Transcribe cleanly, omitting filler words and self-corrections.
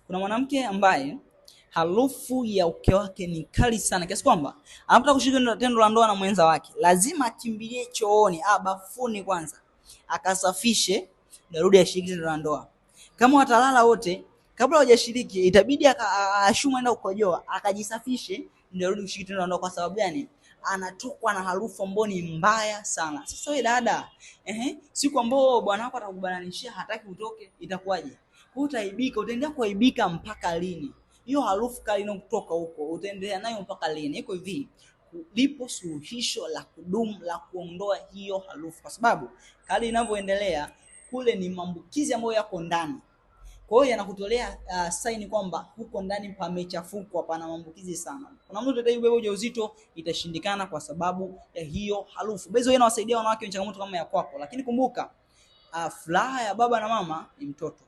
Kuna mwanamke ambaye harufu ya uke wake ni kali sana kiasi kwamba anapotaka kushiriki tendo la ndoa na mwenza wake lazima akimbilie chooni, bafuni kwanza akasafishe ndio arudi ashiriki tendo la ndoa. Kama watalala wote, kabla hawajashiriki itabidi ashumwe aenda kukojoa akajisafishe ndio arudi kushiriki tendo la ndoa. Kwa sababu gani? Anatokwa na harufu ambayo ni mbaya sana. Sasa wewe dada, siku ambayo bwana wako atakubananishia hataki utoke, itakuwaje? Utaibika, utaendelea kuaibika mpaka lini? Hiyo harufu kali inayotoka huko utaendelea nayo mpaka lini? Iko hivi, lipo suluhisho la kudumu la kuondoa hiyo harufu, kwa sababu kali inavyoendelea kule ni maambukizi ambayo yako ndani. Kwa hiyo yanakutolea saini kwamba huko ndani pamechafuka, pana maambukizi sana. Kuna mtu atadai bebe ujauzito itashindikana kwa sababu ya hiyo harufu. Bezo inawasaidia wanawake wenye changamoto kama ya kwako, lakini kumbuka furaha ya baba na mama ni mtoto.